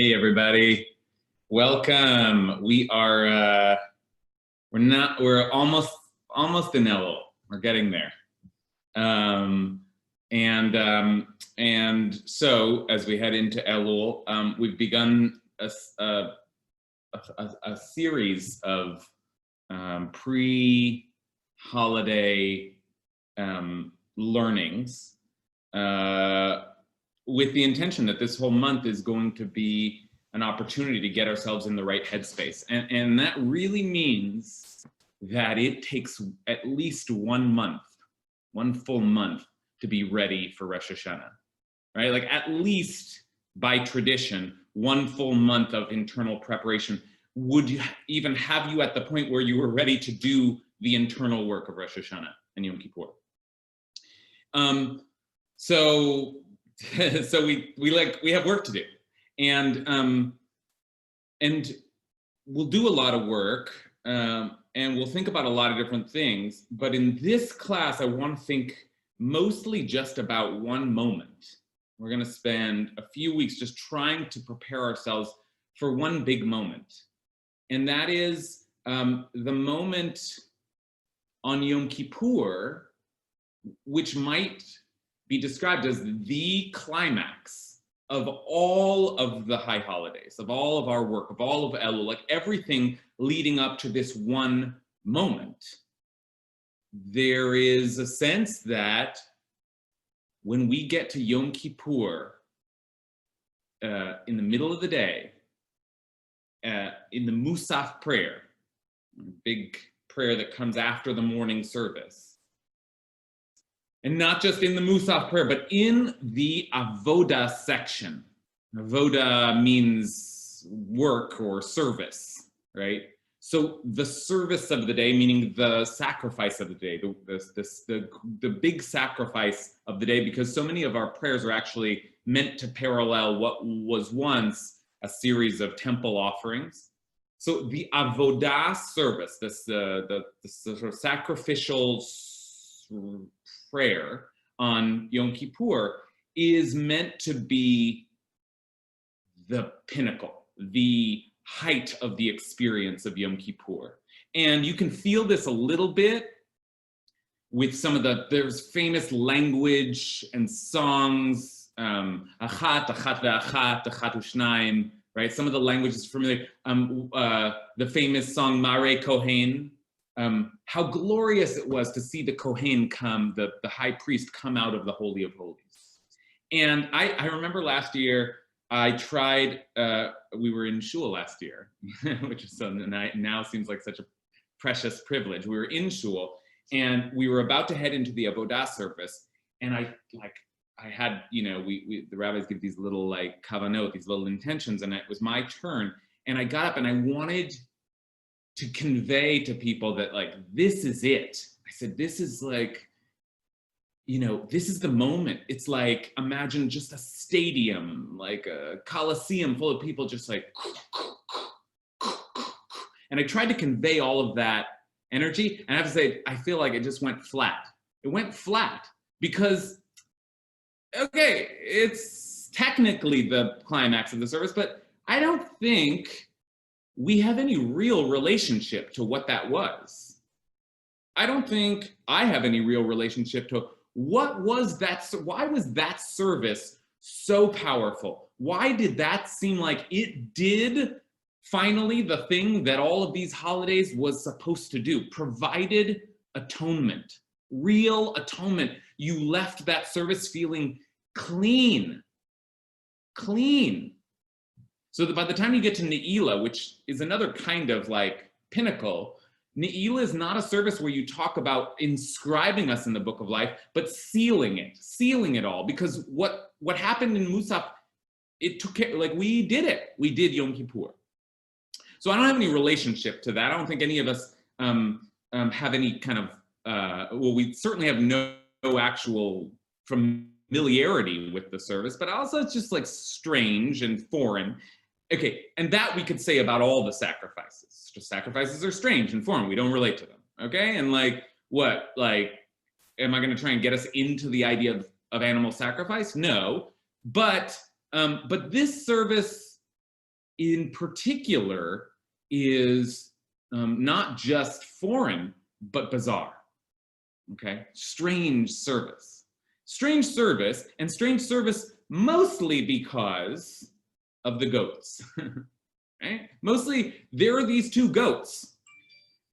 Hey everybody, welcome. We're almost in Elul. We're getting there. And so as we head into Elul, we've begun a series of pre-holiday learnings with the intention that this whole month is going to be an opportunity to get ourselves in the right headspace. And that really means that it takes at least 1 month, one full month, to be ready for Rosh Hashanah, right? Like at least by tradition, 1 full month of internal preparation would even have you at the point where you were ready to do the internal work of Rosh Hashanah and Yom Kippur. So we have work to do, and we'll do a lot of work, and we'll think about a lot of different things. But in this class, I want to think mostly just about one moment. We're going to spend a few weeks just trying to prepare ourselves for one big moment, and that is the moment on Yom Kippur, which might be described as the climax of all of the high holidays, of all of our work, of all of Elul, like everything leading up to this one moment. There is a sense that when we get to Yom Kippur, in the middle of the day, in the Musaf prayer, big prayer that comes after the morning service, and not just in the Musaf prayer, but in the Avoda section. Avoda means work or service, right? So the service of the day, meaning the sacrifice of the day, the big sacrifice of the day, because so many of our prayers are actually meant to parallel what was once a series of temple offerings. So the Avodah service, this sort of sacrificial prayer on Yom Kippur is meant to be the pinnacle, the height of the experience of Yom Kippur. And you can feel this a little bit with some of there's famous language and songs, achat ve'achat, achat u'shnaim, right? Some of the language is familiar. The famous song Mare Kohen, how glorious it was to see the Kohen come, the high priest come out of the Holy of Holies. And I remember last year, I tried, we were in shul last year, which is now seems like such a precious privilege. We were in shul and we were about to head into the Avodah service. And I had, the rabbis give these little like kavanot, these little intentions, and it was my turn. And I got up and I wanted to convey to people that like, this is it. I said, this is like, this is the moment. It's like, imagine just a stadium, like a coliseum full of people just like, and I tried to convey all of that energy. And I have to say, I feel like it just went flat. It went flat because, okay, it's technically the climax of the service, but I don't think we have any real relationship to what that was. I don't think I have any real relationship to what was that, why was that service so powerful? Why did that seem like it did finally the thing that all of these holidays was supposed to do, provided atonement, real atonement. You left that service feeling clean. So that by the time you get to Ne'ilah, which is another kind of like pinnacle, Ne'ilah is not a service where you talk about inscribing us in the book of life, but sealing it all. Because what happened in Musaf, it took care, like we did Yom Kippur. So I don't have any relationship to that. I don't think any of us have any kind of, well, we certainly have no actual familiarity with the service, but also it's just like strange and foreign. Okay, and that we could say about all the sacrifices. Just sacrifices are strange and foreign. We don't relate to them, okay? And like, what? Like, am I gonna try and get us into the idea of animal sacrifice? No, but this service in particular is not just foreign, but bizarre. Okay, strange service. Strange service, and strange service mostly because of the goats. Right? Mostly, there are these two goats,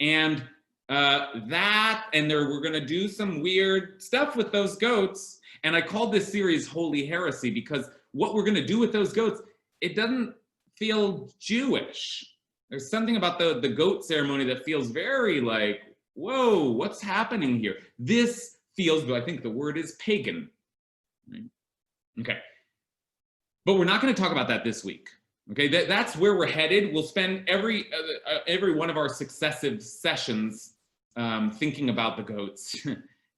and we're going to do some weird stuff with those goats. And I called this series Holy Heresy because what we're going to do with those goats, it doesn't feel Jewish. There's something about the goat ceremony that feels very like, whoa, what's happening here? This feels, but I think the word is pagan. Right? Okay. But we're not going to talk about that this week. Okay, that's where we're headed. We'll spend every one of our successive sessions thinking about the goats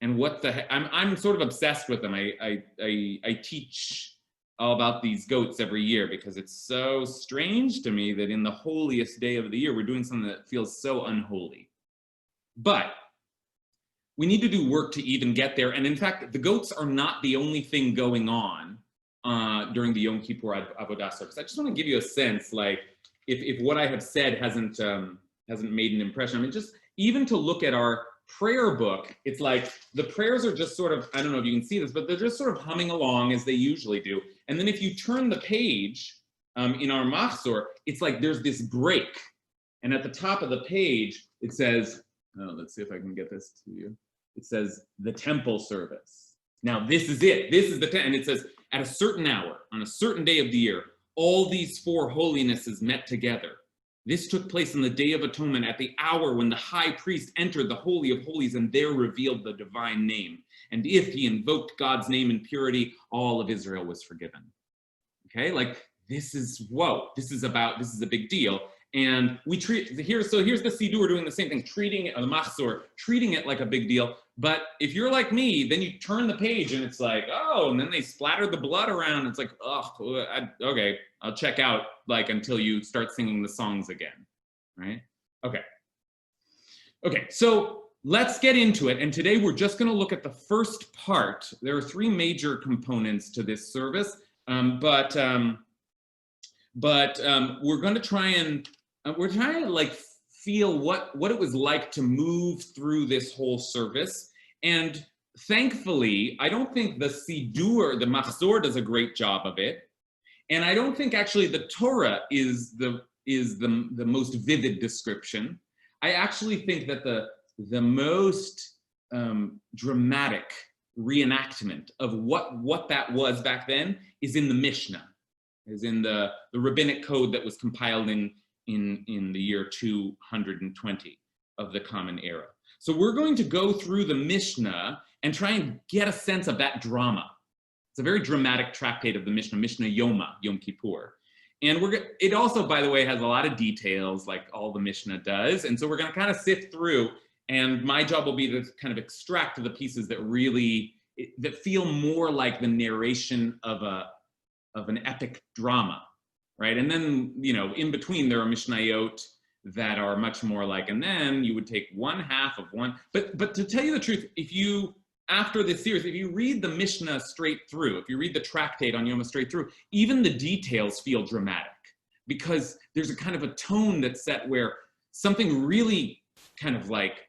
and what the heck. I'm sort of obsessed with them. I teach all about these goats every year because it's so strange to me that in the holiest day of the year, we're doing something that feels so unholy. But we need to do work to even get there. And in fact, the goats are not the only thing going on during the Yom Kippur Avodah service. I just want to give you a sense, like, if what I have said hasn't made an impression. I mean, just even to look at our prayer book, it's like the prayers are just sort of, I don't know if you can see this, but they're just sort of humming along as they usually do. And then if you turn the page in our Machzor, it's like there's this break. And at the top of the page, it says, oh, let's see if I can get this to you. It says the temple service. Now, this is it. This is and it says, at a certain hour, on a certain day of the year, all these four holinesses met together. This took place on the Day of Atonement at the hour when the high priest entered the Holy of Holies and there revealed the divine name. And if he invoked God's name in purity, all of Israel was forgiven. Okay, like this is, whoa, this is a big deal. And we treat, here's the Siddur doing the same thing, treating it, or the Machzor, treating it like a big deal. But if you're like me, then you turn the page and it's like, oh, and then they splatter the blood around. It's like, oh, okay, I'll check out like until you start singing the songs again, right? Okay. Okay, so let's get into it. And today we're just going to look at the first part. There are three major components to this service, but we're going to try and we're trying to like feel what it was like to move through this whole service. And thankfully, I don't think the Siddur, the Machzor, does a great job of it. And I don't think actually the Torah is the most vivid description. I actually think that the most dramatic reenactment of what that was back then is in the Mishnah, is in the rabbinic code that was compiled in the year 220 of the Common Era. So we're going to go through the Mishnah and try and get a sense of that drama. It's a very dramatic tractate of the Mishnah, Mishnah Yoma, Yom Kippur. And it also, by the way, has a lot of details like all the Mishnah does. And so we're going to kind of sift through, and my job will be to kind of extract the pieces that that feel more like the narration of an epic drama, right? And then, you know, in between there are Mishnayot that are much more like, and then you would take one half of one. But to tell you the truth, after this series, if you read the Mishnah straight through, if you read the tractate on Yoma straight through, even the details feel dramatic because there's a kind of a tone that's set where something really kind of like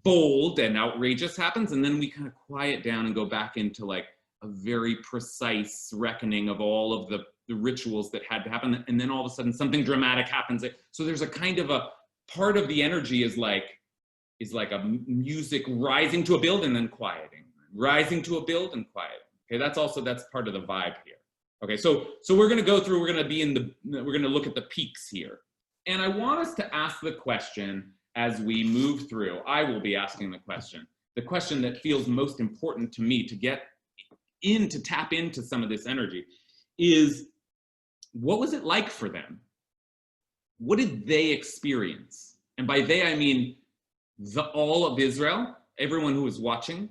bold and outrageous happens, and then we kind of quiet down and go back into like a very precise reckoning of all of the rituals that had to happen, and then all of a sudden something dramatic happens. So there's a kind of a part of the energy is like a music rising to a build and then quieting, rising to a build and quieting. Okay, that's part of the vibe here. Okay, so we're going to go through. We're going to look at the peaks here, and I want us to ask the question as we move through. I will be asking the question that feels most important to me to get in, to tap into some of this energy, is what was it like for them? What did they experience? And by they, I mean all of Israel, everyone who was watching,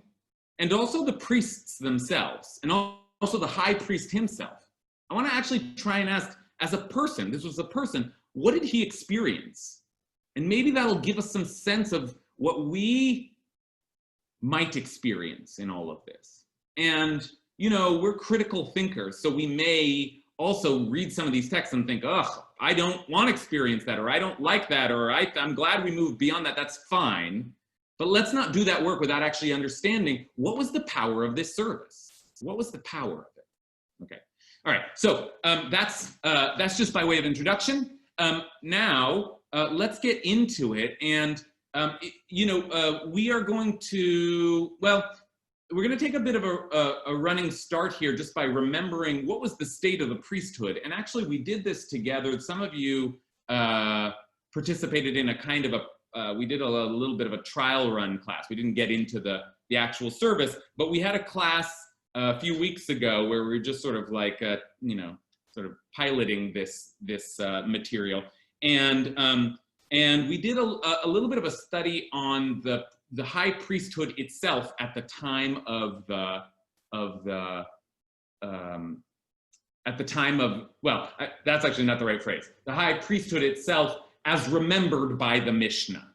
and also the priests themselves, and also the high priest himself. I want to actually try and ask, as a person, this was a person, what did he experience? And maybe that'll give us some sense of what we might experience in all of this. And, you know, we're critical thinkers, so we may also read some of these texts and think, ugh, I don't want to experience that, or I don't like that, or I'm glad we moved beyond that. That's fine. But let's not do that work without actually understanding what was the power of this service. What was the power of it? Okay. All right. So that's just by way of introduction. Now let's get into it. And we are going to, we're going to take a bit of a running start here just by remembering what was the state of the priesthood. And actually, we did this together. Some of you participated in a kind of we did a little bit of a trial run class. We didn't get into the actual service, but we had a class a few weeks ago where we were just sort of like, sort of piloting this material. And we did a little bit of a study on the high priesthood itself at the time of that's actually not the right phrase. The high priesthood itself as remembered by the Mishnah.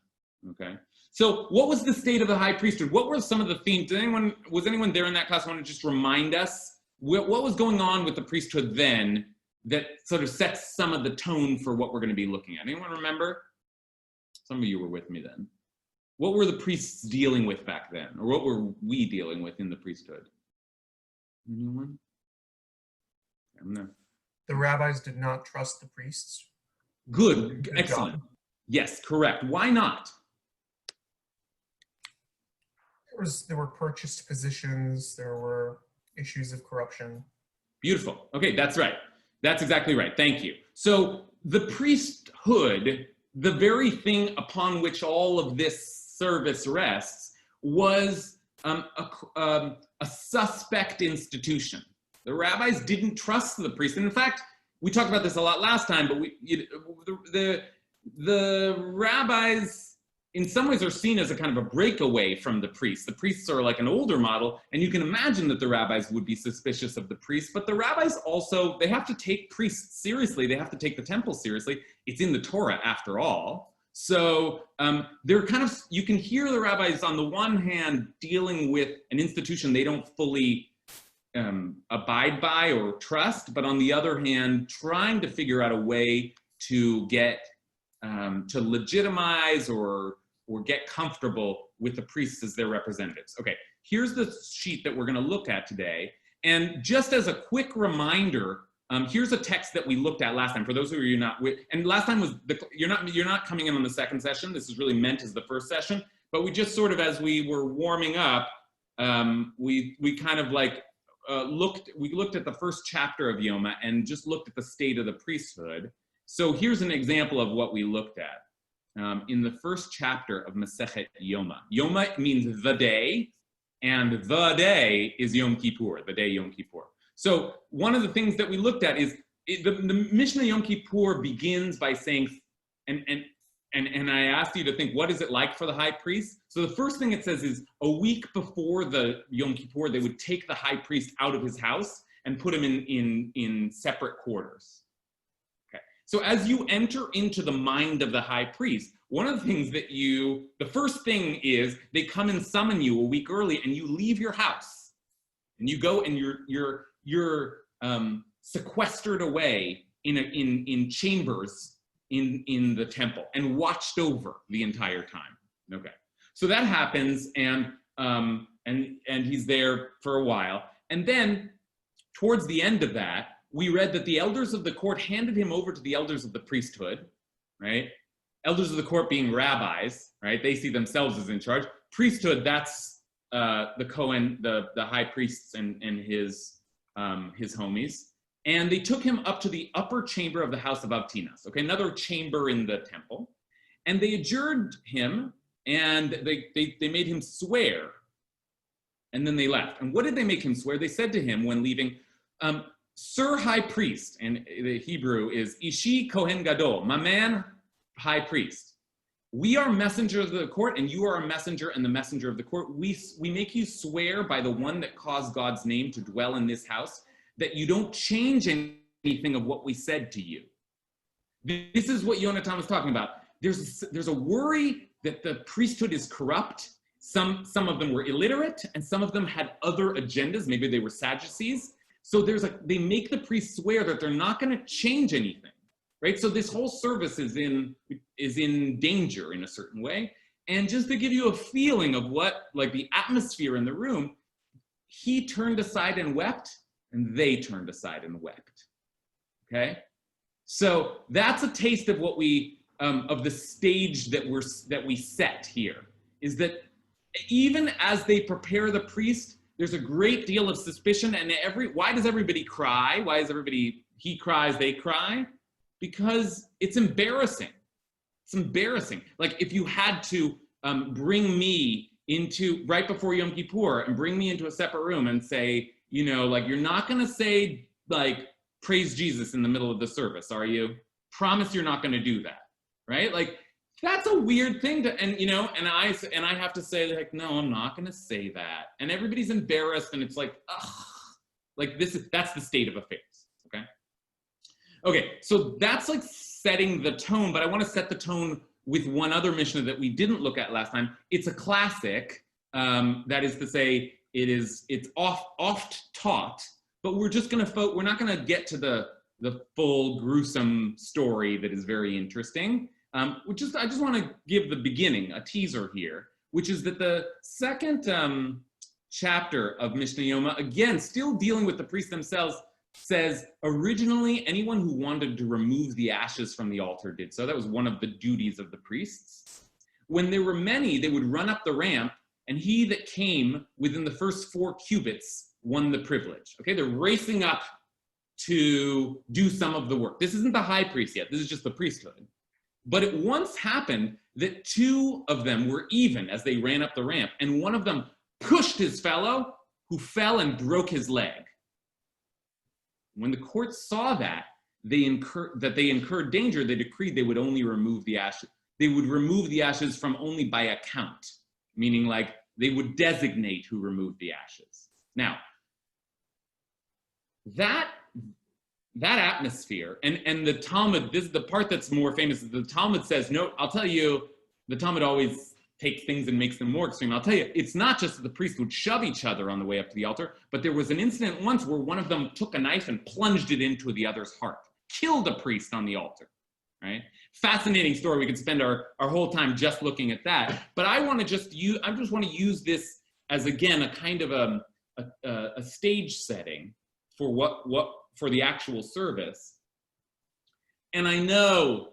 Okay. So what was the state of the high priesthood? What were some of the themes? Was anyone there in that class want to just remind us what was going on with the priesthood then that sort of sets some of the tone for what we're going to be looking at? Anyone remember? Some of you were with me then. What were the priests dealing with back then? Or what were we dealing with in the priesthood? Anyone? The rabbis did not trust the priests. Good. Excellent. Yes, correct. Why not? There were purchased positions. There were issues of corruption. Beautiful. Okay, that's right. That's exactly right. Thank you. So the priesthood, the very thing upon which all of this service rests, was a suspect institution. The rabbis didn't trust the priest. And in fact, we talked about this a lot last time, but the rabbis, in some ways, are seen as a kind of a breakaway from the priests. The priests are like an older model, and you can imagine that the rabbis would be suspicious of the priests, but the rabbis also, they have to take priests seriously. They have to take the temple seriously. It's in the Torah, after all. So they're kind of, you can hear the rabbis on the one hand dealing with an institution they don't fully abide by or trust, but on the other hand, trying to figure out a way to get, to legitimize or get comfortable with the priests as their representatives. Okay, here's the sheet that we're going to look at today. And just as a quick reminder, here's a text that we looked at last time. For those of you not with, and last time was you're not coming in on the second session. This is really meant as the first session. But we just sort of, as we were warming up, we kind of like looked at the first chapter of Yoma and just looked at the state of the priesthood. So here's an example of what we looked at. In the first chapter of Masechet Yoma. Yoma means the day, and the day is Yom Kippur, the day Yom Kippur. So one of the things that we looked at is the Mishnah Yom Kippur begins by saying, and I asked you to think, what is it like for the high priest? So the first thing it says is a week before the Yom Kippur, they would take the high priest out of his house and put him in separate quarters. So as you enter into the mind of the high priest, one of the things that the first thing is they come and summon you a week early, and you leave your house, and you go and you're sequestered away in chambers in the temple and watched over the entire time. Okay, so that happens, and he's there for a while, and then towards the end of that, we read that the elders of the court handed him over to the elders of the priesthood, right? Elders of the court being rabbis, right? They see themselves as in charge. Priesthood, that's the Kohen, the high priests and his homies. And they took him up to the upper chamber of the house of Avtinas, okay? Another chamber in the temple. And they adjured him, and they made him swear. And then they left. And what did they make him swear? They said to him when leaving, Sir High Priest, and the Hebrew is Ishi Kohen Gadol, my man, High Priest. We are messengers of the court, and you are a messenger and the messenger of the court. We make you swear by the one that caused God's name to dwell in this house, that you don't change anything of what we said to you. This is what Yonatan was talking about. There's a worry that the priesthood is corrupt. Some of them were illiterate, and some of them had other agendas. Maybe they were Sadducees. So there's like, they make the priest swear that they're not going to change anything, right? So this whole service is in danger in a certain way. And just to give you a feeling of what, like the atmosphere in the room, he turned aside and wept, and they turned aside and wept, okay? So that's a taste of what we, of the stage that we set here, is that even as they prepare the priest, there's a great deal of suspicion, and why does everybody cry? Why is everybody, he cries, they cry? Because it's embarrassing. It's embarrassing. Like if you had to bring me into, right before Yom Kippur, and bring me into a separate room and say, you know, like, you're not gonna say, like, praise Jesus in the middle of the service, are you? Promise you're not gonna do that, right? Like, that's a weird thing to, and you know, and I have to say, like, no, I'm not gonna say that. And everybody's embarrassed, and it's like, ugh, like that's the state of affairs, okay? Okay, so that's like setting the tone, but I wanna set the tone with one other Mishnah that we didn't look at last time. It's a classic, that is to say, it's oft taught, but we're just gonna we're not gonna get to the full gruesome story that is very interesting. I just want to give the beginning, a teaser here, which is that the second chapter of Mishnah Yoma, again, still dealing with the priests themselves, says originally anyone who wanted to remove the ashes from the altar did so. That was one of the duties of the priests. When there were many, they would run up the ramp, and he that came within the first 4 cubits won the privilege. Okay, they're racing up to do some of the work. This isn't the high priest yet, this is just the priesthood. But it once happened that 2 of them were even as they ran up the ramp, and one of them pushed his fellow, who fell and broke his leg. When the court saw that they incurred danger, they decreed they would only remove the ashes. They would remove the ashes from only by account, meaning like they would designate who removed the ashes. Now, that atmosphere, and the Talmud, this is the part that's more famous, the Talmud says, no, I'll tell you, the Talmud always takes things and makes them more extreme. I'll tell you, it's not just that the priests would shove each other on the way up to the altar, but there was an incident once where one of them took a knife and plunged it into the other's heart, killed a priest on the altar, right? Fascinating story. We could spend our whole time just looking at that, but I want to just want to use this as, again, a kind of a stage setting for for the actual service. And I know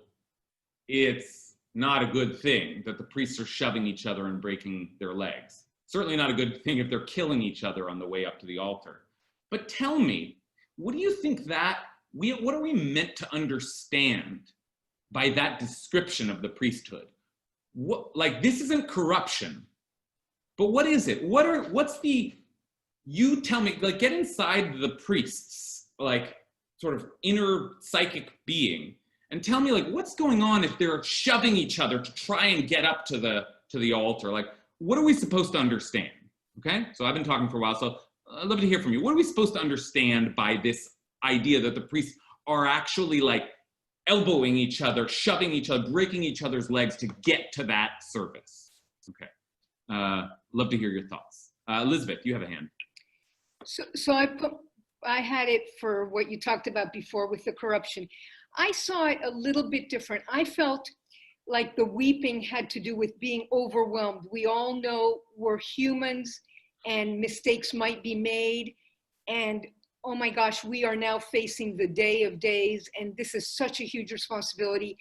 it's not a good thing that the priests are shoving each other and breaking their legs. Certainly not a good thing if they're killing each other on the way up to the altar. But tell me, what do you think what are we meant to understand by that description of the priesthood? Like, this isn't corruption, but what is it? You tell me, like, get inside the priests, like, sort of inner psychic being, and tell me, like, what's going on if they're shoving each other to try and get up to the altar? Like, what are we supposed to understand? Okay, so I've been talking for a while, so I'd love to hear from you. What are we supposed to understand by this idea that the priests are actually, like, elbowing each other, shoving each other, breaking each other's legs to get to that service? Okay, love to hear your thoughts. Elizabeth, you have a hand. So I had it for what you talked about before with the corruption. I saw it a little bit different. I felt like the weeping had to do with being overwhelmed. We all know we're humans and mistakes might be made. And oh my gosh, we are now facing the day of days. And this is such a huge responsibility.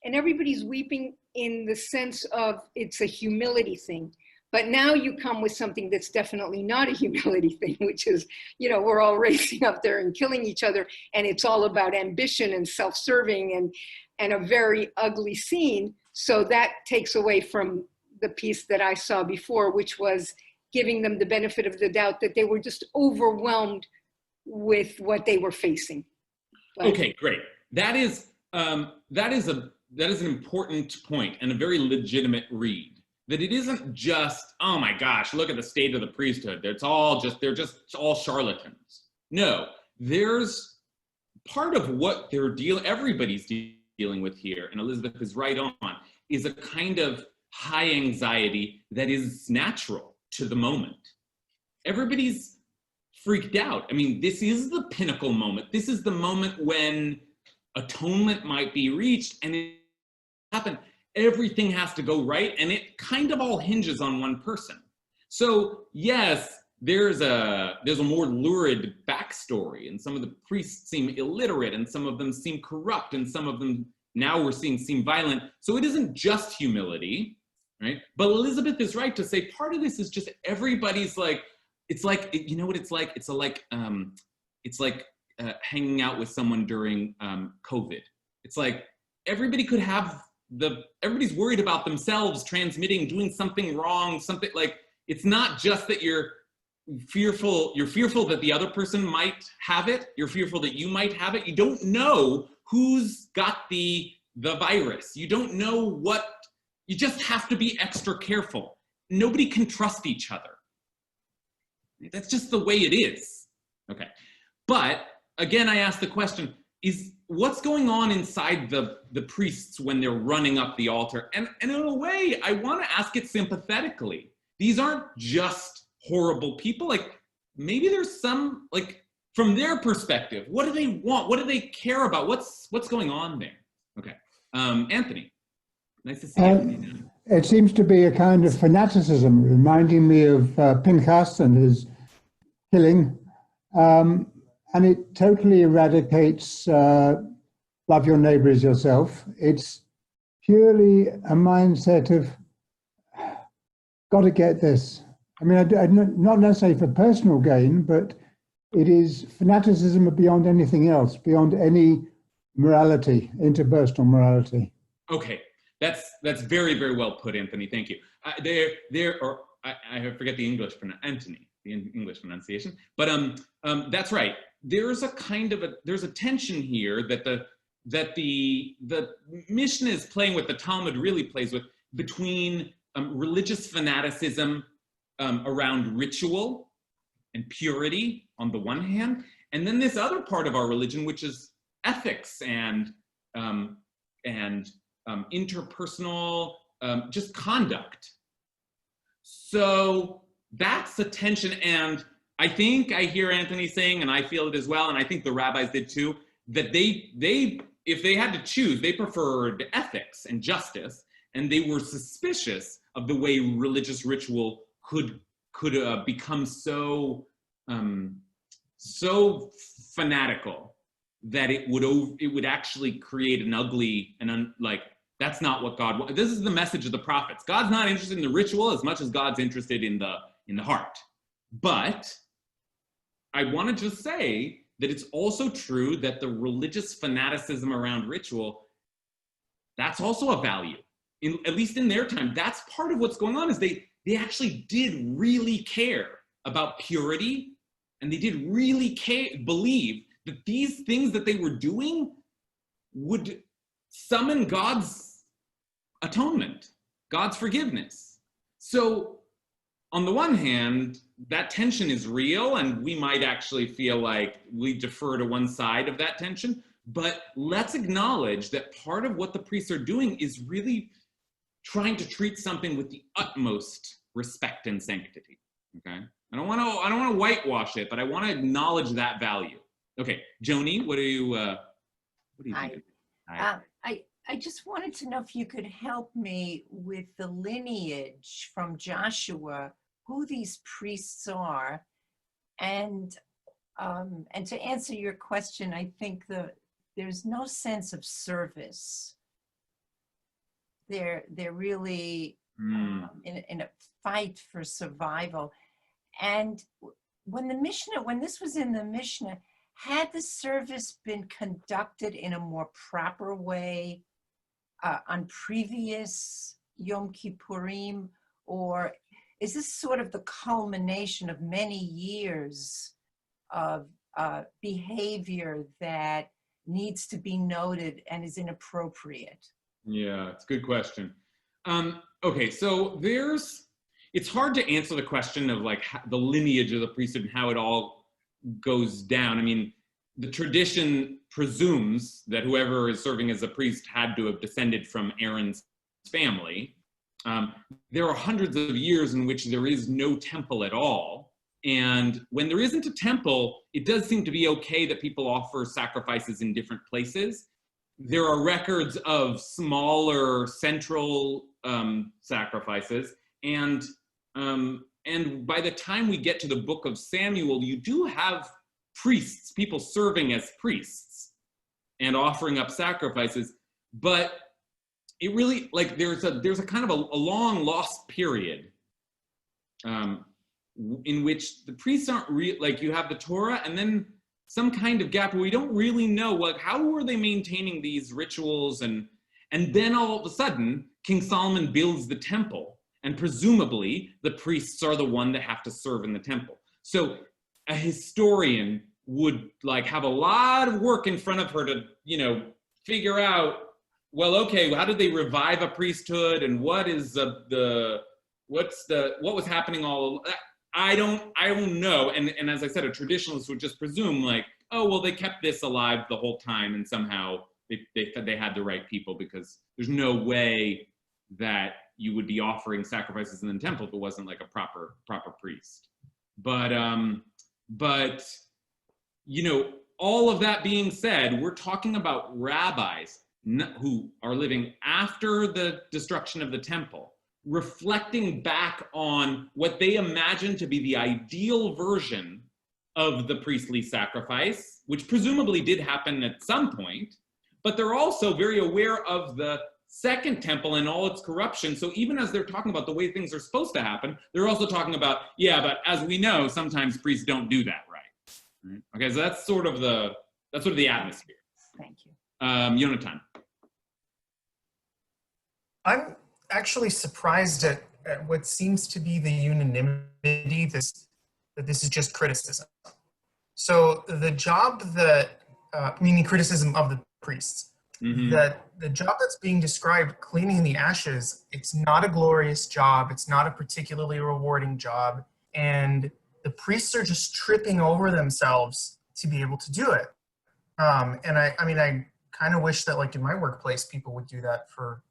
And everybody's weeping in the sense of it's a humility thing. But now you come with something that's definitely not a humility thing, which is, you know, we're all racing up there and killing each other, and it's all about ambition and self-serving and a very ugly scene. So that takes away from the piece that I saw before, which was giving them the benefit of the doubt that they were just overwhelmed with what they were facing. Okay, great. That is an important point and a very legitimate read. That it isn't just, oh my gosh, look at the state of the priesthood. They're just all charlatans. No, there's part of what everybody's dealing with here, and Elizabeth is right on, is a kind of high anxiety that is natural to the moment. Everybody's freaked out. I mean, this is the pinnacle moment. This is the moment when atonement might be reached, and it happen. Everything has to go right, and it kind of all hinges on one person. So yes, there's a more lurid backstory, and some of the priests seem illiterate, and some of them seem corrupt, and some of them now we're seeing seem violent. So it isn't just humility, right? But Elizabeth is right to say part of this is just everybody's like, it's like, you know what it's like? It's like hanging out with someone during COVID. It's like everybody could have everybody's worried about themselves transmitting, doing something wrong, something like, it's not just that you're fearful that the other person might have it, you're fearful that you might have it. You don't know who's got the virus. You don't know you just have to be extra careful. Nobody can trust each other. That's just the way it is. Okay. But again, I ask the question, is what's going on inside the priests when they're running up the altar? And in a way, I want to ask it sympathetically. These aren't just horrible people. Like, maybe there's some, like, from their perspective, what do they want? What do they care about? What's going on there? Okay. Anthony, nice to see you. It seems to be a kind of fanaticism, reminding me of Pinchas and his killing. And it totally eradicates love your neighbor as yourself. It's purely a mindset of, got to get this. I mean, not necessarily for personal gain, but it is fanaticism beyond anything else, beyond any morality, interpersonal morality. Okay, that's very, very well put, Anthony. Thank you. I forget the English pronunciation, but that's right. There's a tension here that the Mishnah is playing with, the Talmud really plays with, between religious fanaticism around ritual and purity on the one hand, and then this other part of our religion, which is ethics and interpersonal just conduct. So that's a tension, and I think I hear Anthony saying, and I feel it as well, and I think the rabbis did too, that they if they had to choose, they preferred ethics and justice, and they were suspicious of the way religious ritual could become so fanatical that it would actually create an ugly and that's not what God wants. This is the message of the prophets. God's not interested in the ritual as much as God's interested in the heart. But I want to just say that it's also true that the religious fanaticism around ritual, that's also a value. At least in their time, that's part of what's going on, is they actually did really care about purity, and they did really believe that these things that they were doing would summon God's atonement, God's forgiveness. So on the one hand, that tension is real, and we might actually feel like we defer to one side of that tension, but let's acknowledge that part of what the priests are doing is really trying to treat something with the utmost respect and sanctity. Okay, I don't want to whitewash it, but I want to acknowledge that value. Okay, Joni, what do you think? I just wanted to know if you could help me with the lineage from Joshua, who these priests are, and to answer your question, I think there's no sense of service. They're really in a fight for survival. And when this was in the Mishnah, had the service been conducted in a more proper way on previous Yom Kippurim, or is this sort of the culmination of many years of behavior that needs to be noted and is inappropriate? Yeah, it's a good question. Okay, so it's hard to answer the question of like the lineage of the priesthood and how it all goes down. I mean, the tradition presumes that whoever is serving as a priest had to have descended from Aaron's family. There are hundreds of years in which there is no temple at all. And when there isn't a temple, it does seem to be okay that people offer sacrifices in different places. There are records of smaller central sacrifices, and by the time we get to the book of Samuel, you do have priests, people serving as priests and offering up sacrifices, but it really, like, there's a kind of a long lost period in which the priests aren't like, you have the Torah and then some kind of gap where we don't really know, like, how were they maintaining these rituals, and then all of a sudden King Solomon builds the temple, and presumably the priests are the one that have to serve in the temple. So a historian would like have a lot of work in front of her to, you know, figure out, well, okay, how did they revive a priesthood, and what was happening all? I don't know. And as I said, a traditionalist would just presume like, oh, well, they kept this alive the whole time, and somehow they had the right people, because there's no way that you would be offering sacrifices in the temple if it wasn't like a proper priest. But you know, all of that being said, we're talking about rabbis who are living after the destruction of the temple, reflecting back on what they imagine to be the ideal version of the priestly sacrifice, which presumably did happen at some point, but they're also very aware of the second temple and all its corruption. So even as they're talking about the way things are supposed to happen, they're also talking about, yeah, but as we know, sometimes priests don't do that right. Okay, so that's sort of the atmosphere. Thank you. Yonatan. I'm actually surprised at what seems to be the unanimity that this is just criticism. So the job that, meaning criticism of the priests, that the job that's being described, cleaning the ashes, it's not a glorious job. It's not a particularly rewarding job. And the priests are just tripping over themselves to be able to do it. And I mean, I kind of wish that like in my workplace, people would do that for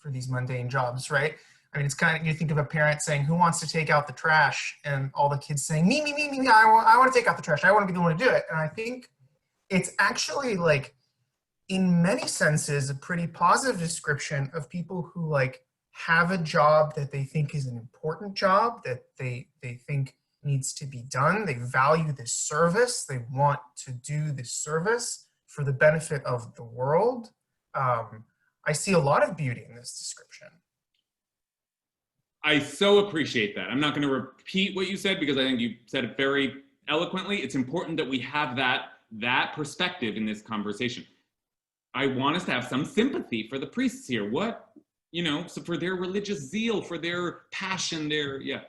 these mundane jobs, right? I mean, it's kind of, you think of a parent saying, who wants to take out the trash? And all the kids saying, me, I want to take out the trash. I want to be the one to do it. And I think it's actually like, in many senses, a pretty positive description of people who like have a job that they think is an important job, that they think needs to be done. They value this service. They want to do this service for the benefit of the world. I see a lot of beauty in this description. I so appreciate that. I'm not going to repeat what you said because I think you said it very eloquently. It's important that we have that perspective in this conversation. I want us to have some sympathy for the priests here. What, you know, so for their religious zeal, for their passion, yeah,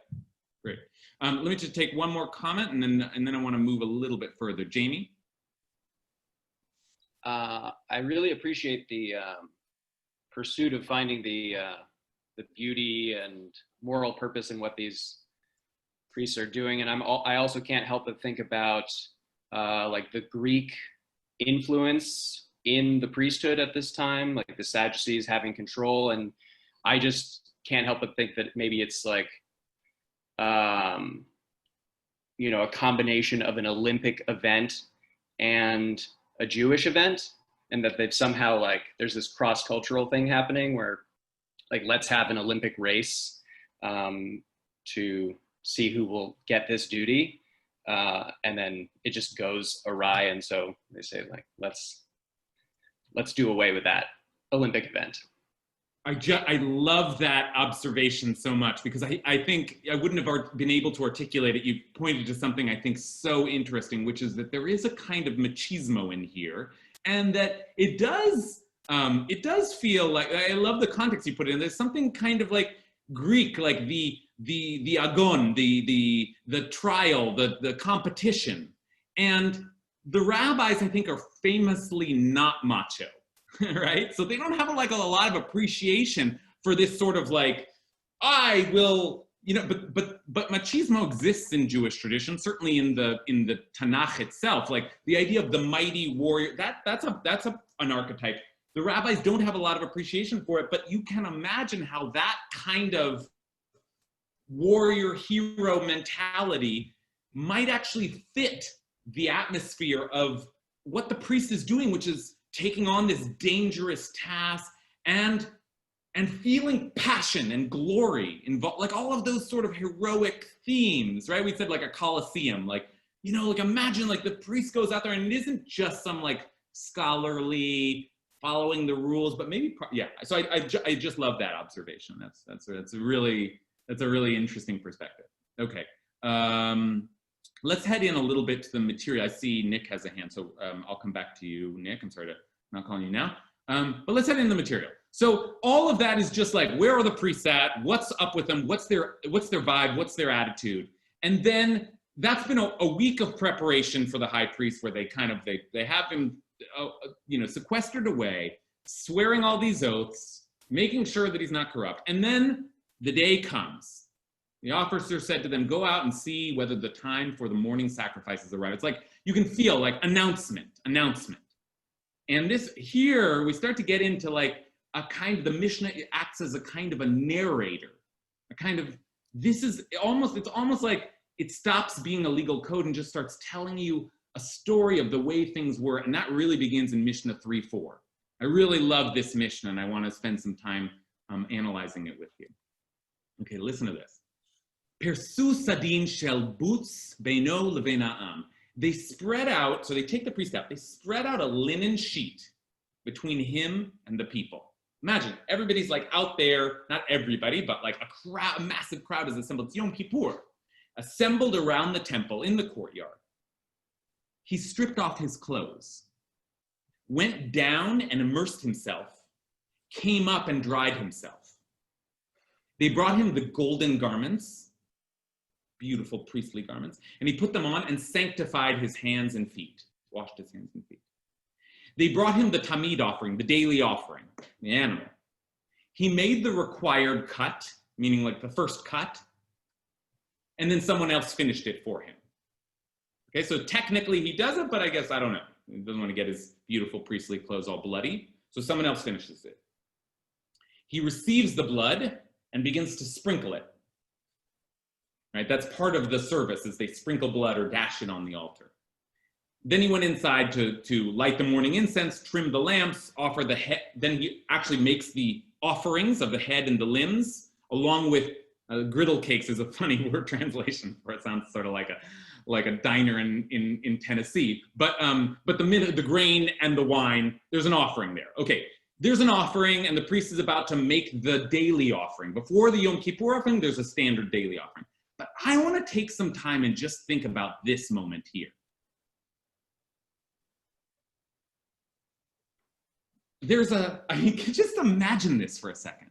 great. Let me just take one more comment, and then I want to move a little bit further. Jamie? I really appreciate the pursuit of finding the beauty and moral purpose in what these priests are doing, and I also can't help but think about like the Greek influence in the priesthood at this time, like the Sadducees having control, and I just can't help but think that maybe it's like you know, a combination of an Olympic event and a Jewish event, and that they've somehow like, there's this cross-cultural thing happening where like, let's have an Olympic race to see who will get this duty, and then it just goes awry, and so they say like, let's do away with that Olympic event. I love that observation so much, because I think I wouldn't have been able to articulate it. You pointed to something I think so interesting, which is that there is a kind of machismo in here, and that it does feel like, I love the context you put it in. There's something kind of like Greek, like the agon, the trial, the competition. And the rabbis, I think, are famously not macho. Right? So they don't have a lot of appreciation for this sort of like, I will, you know, but machismo exists in Jewish tradition, certainly in the Tanakh itself. Like the idea of the mighty warrior, that's an archetype. The rabbis don't have a lot of appreciation for it, but you can imagine how that kind of warrior hero mentality might actually fit the atmosphere of what the priest is doing, which is taking on this dangerous task and feeling passion and glory involved, like all of those sort of heroic themes, right? We said like a Colosseum, like, you know, like imagine like the priest goes out there and it isn't just some like scholarly following the rules, but maybe, yeah. So I just love that observation. That's a really interesting perspective. Okay. Let's head in a little bit to the material. I see Nick has a hand, so I'll come back to you, Nick. I'm sorry to not calling you now. But let's head into the material. So all of that is just like, where are the priests at? What's up with them? What's their vibe? What's their attitude? And then that's been a week of preparation for the high priest, where they have him, you know, sequestered away, swearing all these oaths, making sure that he's not corrupt. And then the day comes. The officer said to them, go out and see whether the time for the morning sacrifice has arrived. It's like, you can feel like announcement. And this here, we start to get into like a kind of, the Mishnah acts as a kind of a narrator, a kind of, it's almost like it stops being a legal code and just starts telling you a story of the way things were. And that really begins in Mishnah 3:4. I really love this Mishnah and I want to spend some time analyzing it with you. Okay, listen to this. Persu sadin shel butz beino levein ha'am. They spread out, so they take the priest out, they spread out a linen sheet between him and the people. Imagine, everybody's like out there, not everybody, but like a massive crowd is assembled. It's Yom Kippur, assembled around the temple in the courtyard. He stripped off his clothes, went down and immersed himself, came up and dried himself. They brought him the golden garments, beautiful priestly garments, and he put them on and sanctified his hands and feet, washed his hands and feet. They brought him the tamid offering, the daily offering, the animal. He made the required cut, meaning like the first cut, and then someone else finished it for him. Okay, so technically he does it, but I guess, I don't know. He doesn't want to get his beautiful priestly clothes all bloody, so someone else finishes it. He receives the blood and begins to sprinkle it. Right, that's part of the service, is they sprinkle blood or dash it on the altar. Then he went inside to light the morning incense, trim the lamps, offer the head. Then he actually makes the offerings of the head and the limbs, along with griddle cakes is a funny word translation for it. Sounds sort of like a diner in Tennessee. But the grain and the wine, there's an offering there. Okay, there's an offering, and the priest is about to make the daily offering. Before the Yom Kippur offering, there's a standard daily offering. But I want to take some time and just think about this moment here. Just imagine this for a second.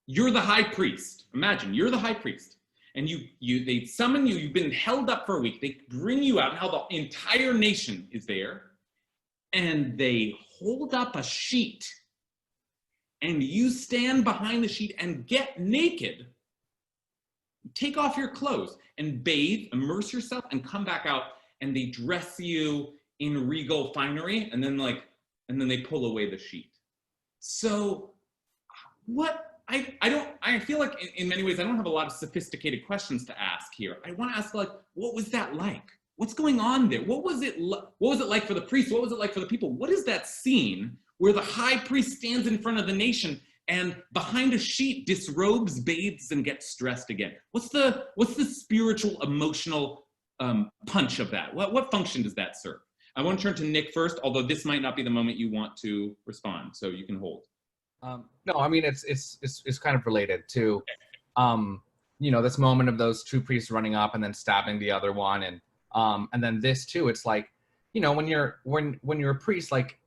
You're the high priest. Imagine you're the high priest, and they summon you. You've been held up for a week. They bring you out. Now the entire nation is there, and they hold up a sheet, and you stand behind the sheet and get naked. Take off your clothes and bathe, immerse yourself, and come back out, and they dress you in regal finery, and then they pull away the sheet. So I feel like in many ways I don't have a lot of sophisticated questions to ask here. I want to ask, like, what was that like? What's going on there? What was it like for the priest? What was it like for the people? What is that scene where the high priest stands in front of the nation and behind a sheet disrobes, bathes, and gets dressed again? What's the spiritual, emotional punch of that? What function does that serve? I want to turn to Nick first, although this might not be the moment you want to respond, so you can hold. No, I mean it's kind of related to, this moment of those two priests running up and then stabbing the other one, and then this too. It's like, when you're a priest, like,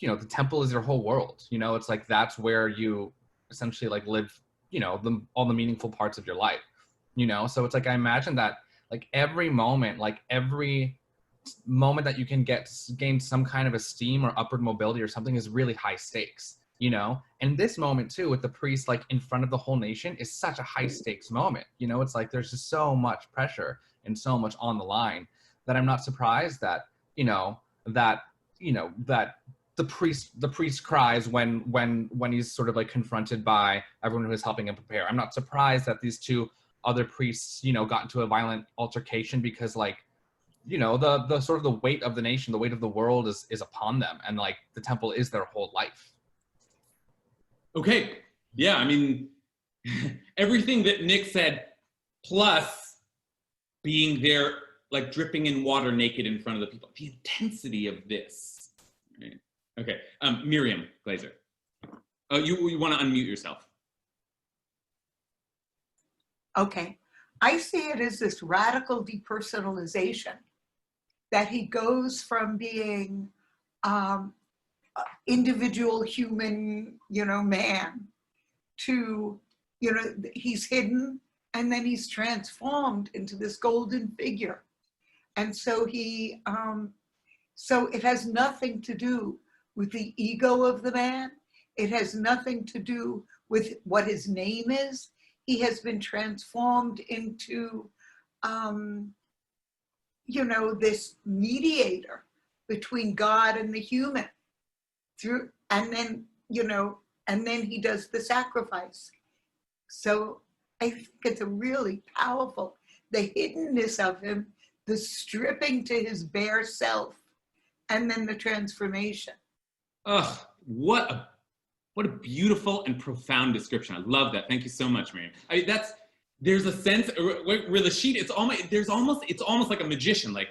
the temple is your whole world. It's like that's where you essentially like live, all the meaningful parts of your life. So it's like I imagine that like every moment that you can gain some kind of esteem or upward mobility or something is really high stakes. And this moment too with the priest like in front of the whole nation is such a high stakes moment. It's like there's just so much pressure and so much on the line that I'm not surprised that that the priest cries when he's sort of like confronted by everyone who is helping him prepare. I'm not surprised that these two other priests, got into a violent altercation because like, the sort of the weight of the nation, the weight of the world is upon them. And like the temple is their whole life. Okay. Yeah. I mean, everything that Nick said, plus being there, like dripping in water naked in front of the people, the intensity of this. Right? Okay. Miriam Glazer. Oh, you want to unmute yourself. Okay. I see it as this radical depersonalization, that he goes from being individual human, man to, he's hidden and then he's transformed into this golden figure. And so so it has nothing to do with the ego of the man. It has nothing to do with what his name is. He has been transformed into, this mediator between God and the human. And then he does the sacrifice. So I think it's a really powerful, the hiddenness of him, the stripping to his bare self, and then the transformation. Ugh, what a beautiful and profound description. I love that. Thank you so much, Miriam. There's a sense where the sheet, it's almost like a magician, like,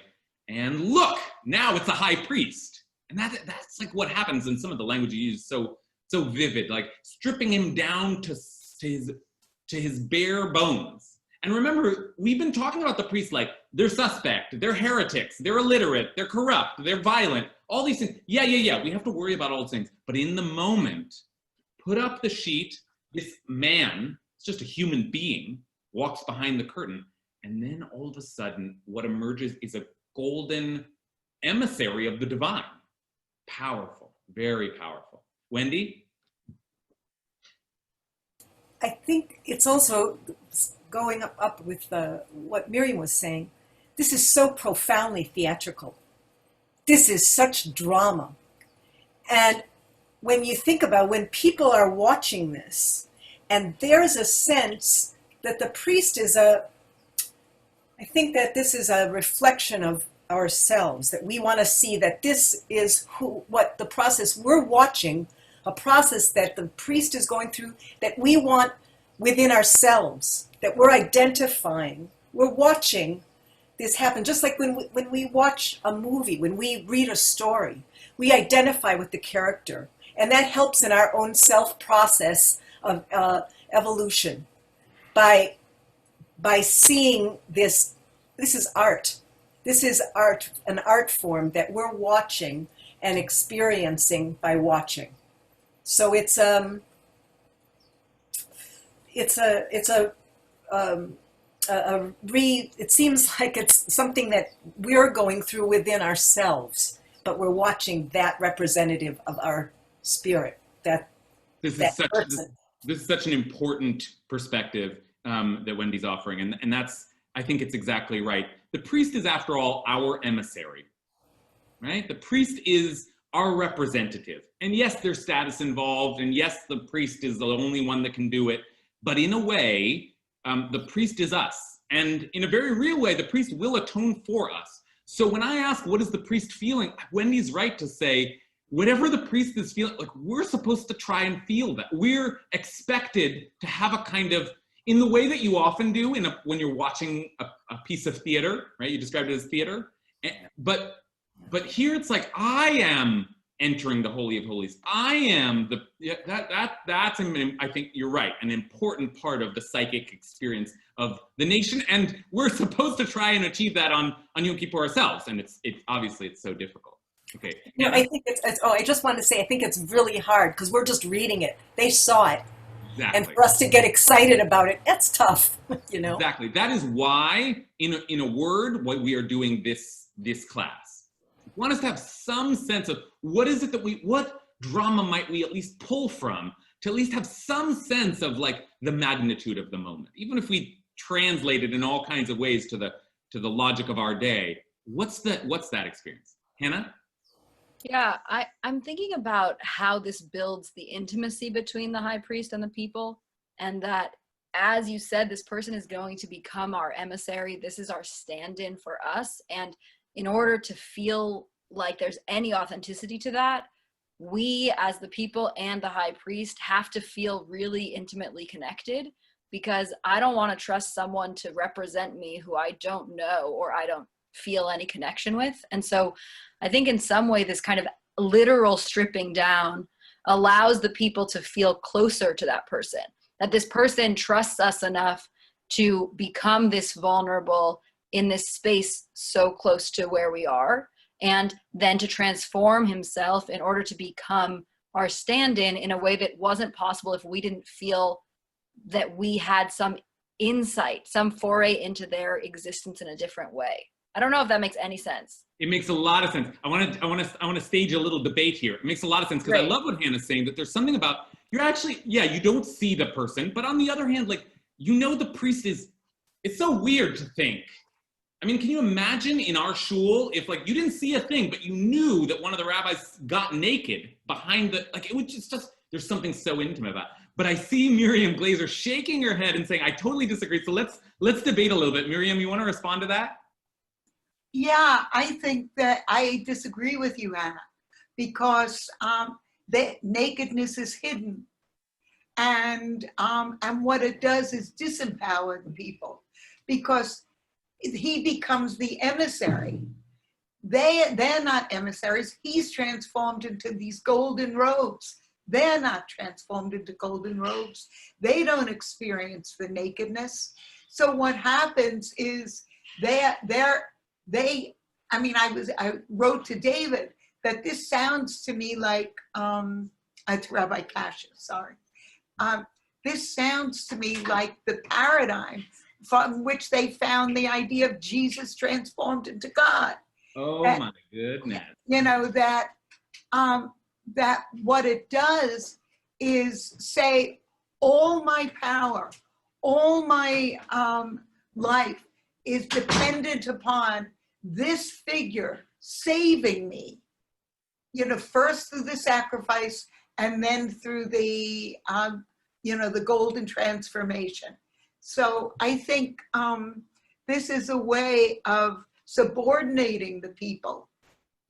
and look, now it's a high priest. And that's like what happens in some of the language you use, so vivid, like stripping him down to his bare bones. And remember, we've been talking about the priests like they're suspect, they're heretics, they're illiterate, they're corrupt, they're violent, all these things. Yeah, we have to worry about all those things. But in the moment, put up the sheet, this man, it's just a human being, walks behind the curtain, and then all of a sudden, what emerges is a golden emissary of the divine. Powerful, very powerful. Wendy? I think it's also going up with what Miriam was saying. This is so profoundly theatrical. This is such drama. And when you think about when people are watching this, and there's a sense that the priest I think that this is a reflection of ourselves, that we want to see that this is what the process we're watching, a process that the priest is going through, that we want within ourselves, that we're identifying, we're watching this happen. Just like when we watch a movie, when we read a story, we identify with the character, and that helps in our own self-process of evolution by seeing this. This is art. This is art, an art form that we're watching and experiencing by watching. So it seems like it's something that we're going through within ourselves, but we're watching that representative of our spirit. This is such an important perspective that Wendy's offering, and that's, I think it's exactly right. The priest is, after all, our emissary, right? The priest is our representative. And yes, there's status involved, and yes, the priest is the only one that can do it, but in a way, the priest is us. And in a very real way, the priest will atone for us. So when I ask, what is the priest feeling? Wendy's right to say, whatever the priest is feeling, like, we're supposed to try and feel that. We're expected to have a kind of, in the way that you often do when you're watching a piece of theater, right? You described it as theater. But here it's like, I am entering the Holy of Holies. I am that's, I think you're right, an important part of the psychic experience of the nation. And we're supposed to try and achieve that on Yom Kippur ourselves. And it's obviously it's so difficult. Okay. No, I think I just wanted to say, I think it's really hard because we're just reading it. They saw it. Exactly. And for us to get excited about it, that's tough, Exactly. That is why, in a word, what we are doing this class. We want us to have some sense of what is it that what drama might we at least pull from to at least have some sense of like the magnitude of the moment, even if we translate it in all kinds of ways to the logic of our day. What's that experience, Hannah? Yeah, I'm thinking about how this builds the intimacy between the high priest and the people, and that as you said, this person is going to become our emissary. This is our stand-in for us. And in order to feel like there's any authenticity to that, we as the people and the high priest have to feel really intimately connected, because I don't want to trust someone to represent me who I don't know or I don't feel any connection with. And so I think in some way this kind of literal stripping down allows the people to feel closer to that person, that this person trusts us enough to become this vulnerable in this space so close to where we are, and then to transform himself in order to become our stand-in in a way that wasn't possible if we didn't feel that we had some insight, some foray into their existence in a different way. I don't know if that makes any sense. It makes a lot of sense. I want to stage a little debate here. It makes a lot of sense because I love what Hannah's saying, that there's something about, you're actually, yeah, you don't see the person, but on the other hand, like, you know, the priest is, it's so weird to think. I mean, can you imagine in our shul if, like, you didn't see a thing, but you knew that one of the rabbis got naked behind the, like, it would just there's something so intimate about it. But I see Miriam Glazer shaking her head and saying, I totally disagree. So let's debate a little bit. Miriam, you want to respond to that? Yeah, I think that I disagree with you, Anna, because the nakedness is hidden. And what it does is disempower the people, because he becomes the emissary. They're not emissaries. He's transformed into these golden robes. They're not transformed into golden robes. They don't experience the nakedness. So what happens is I wrote to David that this sounds to me like, it's Rabbi Kasher, sorry. This sounds to me like the paradigm from which they found the idea of Jesus transformed into God. Oh, my goodness. You know, that what it does is say, all my power, all my life is dependent upon this figure saving me, you know, first through the sacrifice and then through the, the golden transformation. So I think this is a way of subordinating the people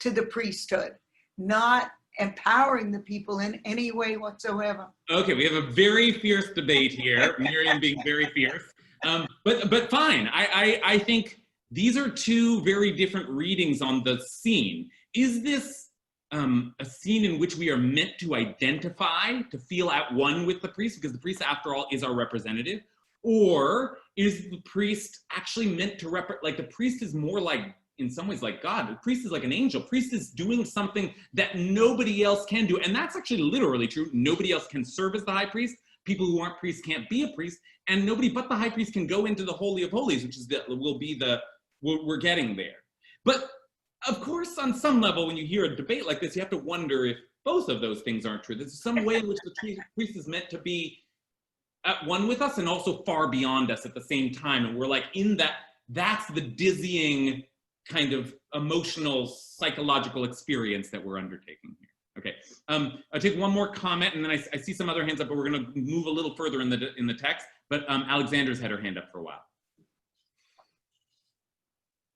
to the priesthood, not empowering the people in any way whatsoever. Okay, we have a very fierce debate here, Miriam being very fierce. But fine, I think these are two very different readings on the scene. Is this a scene in which we are meant to identify, to feel at one with the priest, because the priest, after all, is our representative? Or is the priest actually meant to like, the priest is more like, in some ways, like God. The priest is like an angel. Priest is doing something that nobody else can do. And that's actually literally true. Nobody else can serve as the high priest. People who aren't priests can't be a priest. And nobody but the high priest can go into the Holy of Holies, which is we're getting there. But of course, on some level, when you hear a debate like this, you have to wonder if both of those things aren't true. There's some way in which the priest is meant to be at one with us and also far beyond us at the same time. And we're like in that's the dizzying kind of emotional, psychological experience that we're undertaking here. Okay, I'll take one more comment, and then I see some other hands up, but we're gonna move a little further in the text. But Alexandra's had her hand up for a while.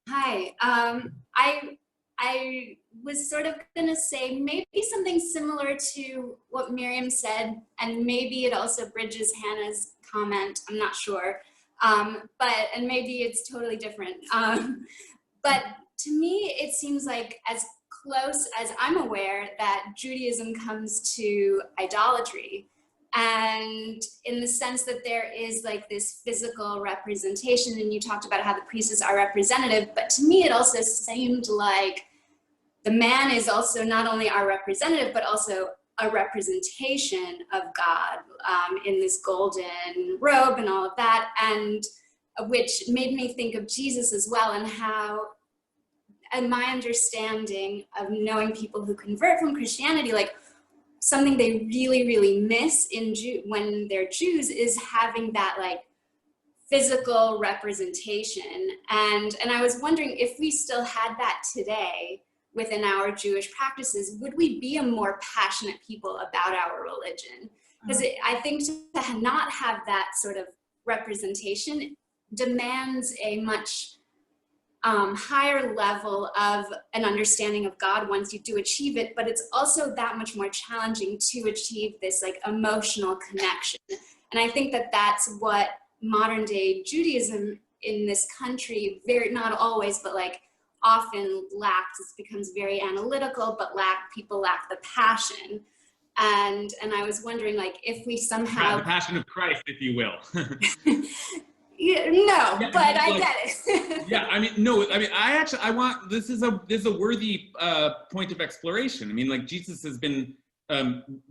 Hi, I was sort of gonna say maybe something similar to what Miriam said, and maybe it also bridges Hannah's comment, I'm not sure. And maybe it's totally different. But to me, it seems like as close as I'm aware that Judaism comes to idolatry. And in the sense that there is like this physical representation, and you talked about how the priests are representative, but to me it also seemed like the man is also not only our representative, but also a representation of God in this golden robe and all of that, and which made me think of Jesus as well, and how, and my understanding of knowing people who convert from Christianity, like something they really, really miss when they're Jews is having that like physical representation. And I was wondering if we still had that today within our Jewish practices, would we be a more passionate people about our religion? Because I think to not have that sort of representation demands a much higher level of an understanding of God once you do achieve it, but it's also that much more challenging to achieve this like emotional connection. And I think that that's what modern day Judaism in this country, very, not always, but like often lacks. It becomes very analytical, but people lack the passion. And I was wondering, like, if we somehow the passion of Christ, if you will. Yeah, no, Yeah, but I mean, I like, get it. yeah, I mean, no, I mean, I want, this is a worthy point of exploration. I mean, like, Jesus has been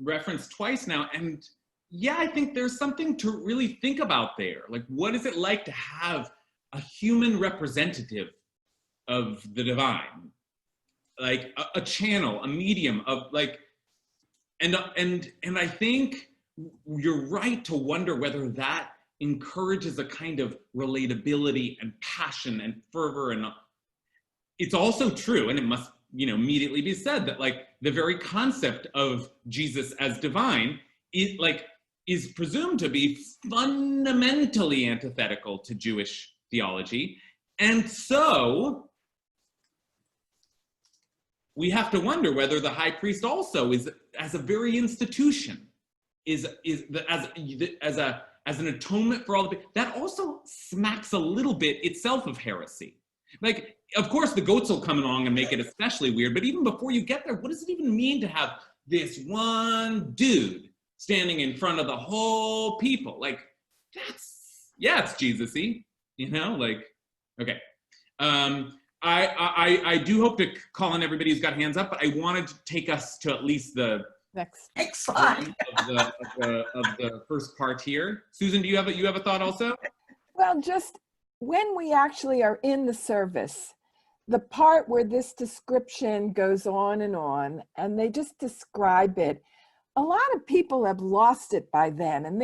referenced twice now, and yeah, I think there's something to really think about there. Like, what is it like to have a human representative of the divine? Like a channel, a medium of like, and I think you're right to wonder whether that encourages a kind of relatability and passion and fervor. And it's also true, and it must, immediately be said that like the very concept of Jesus as divine is presumed to be fundamentally antithetical to Jewish theology. And so we have to wonder whether the high priest also is, as a very institution, as an atonement for all the people, that also smacks a little bit itself of heresy. Like, of course, the goats will come along and make it especially weird, but even before you get there, what does it even mean to have this one dude standing in front of the whole people? Like, it's Jesus-y, like, okay. I do hope to call on everybody who's got hands up, but I wanted to take us to at least the next slide of the first part here. Susan, do you have a thought also? Well, just when we actually are in the service, the part where this description goes on, and they just describe it, a lot of people have lost it by then, and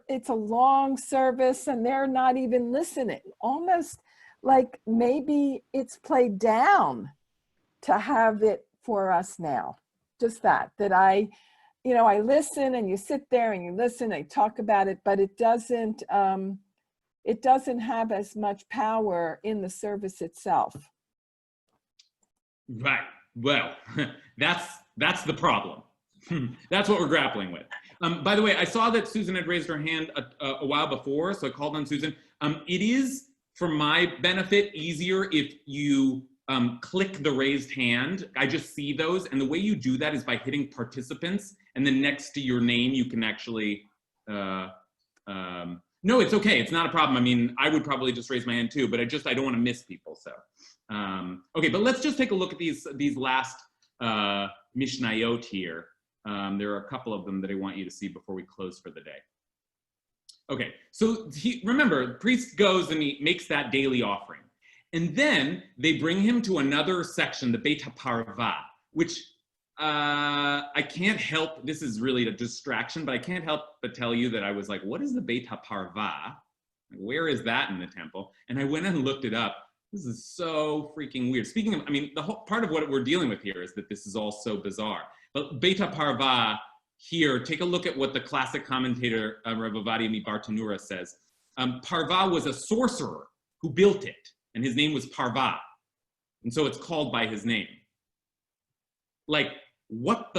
it's a long service and they're not even listening. Almost like maybe it's played down to have it for us now. Just that I listen, and you sit there and you listen, they talk about it, but it doesn't have as much power in the service itself. Right. Well, that's the problem. That's what we're grappling with. By the way, I saw that Susan had raised her hand a while before, so I called on Susan. It is, for my benefit, easier if you click the raised hand. I just see those, and the way you do that is by hitting participants, and then next to your name you can actually no, it's okay, it's not a problem. I mean, I would probably just raise my hand too, but I don't want to miss people. So okay, but let's just take a look at these last Mishnayot here. There are a couple of them that I want you to see before we close for the day. Okay, so remember, the priest goes and he makes that daily offering. And then they bring him to another section, the Beit HaParva, which I can't help, this is really a distraction, but I can't help but tell you that I was like, what is the Beit HaParva? Where is that in the temple? And I went and looked it up. This is so freaking weird. Speaking of, I mean, the whole part of what we're dealing with here is that this is all so bizarre. But Beit HaParva here, take a look at what the classic commentator, Rabbi Bartanura says. Parva was a sorcerer who built it, and his name was Parva. And so it's called by his name. Like, what?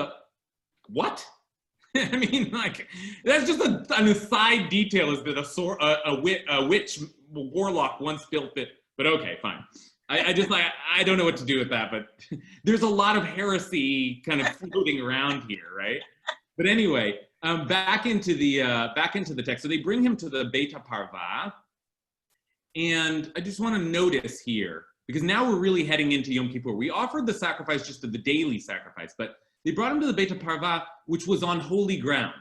I mean, like, that's just an aside detail, is that a witch warlock once built it. But okay, fine. I don't know what to do with that, but there's a lot of heresy kind of floating around here, right? But anyway, back into the text. So they bring him to the Beit HaParva, and I just want to notice here, because now we're really heading into Yom Kippur. We offered the sacrifice just of the daily sacrifice, but they brought him to the Beit HaParva, which was on holy ground.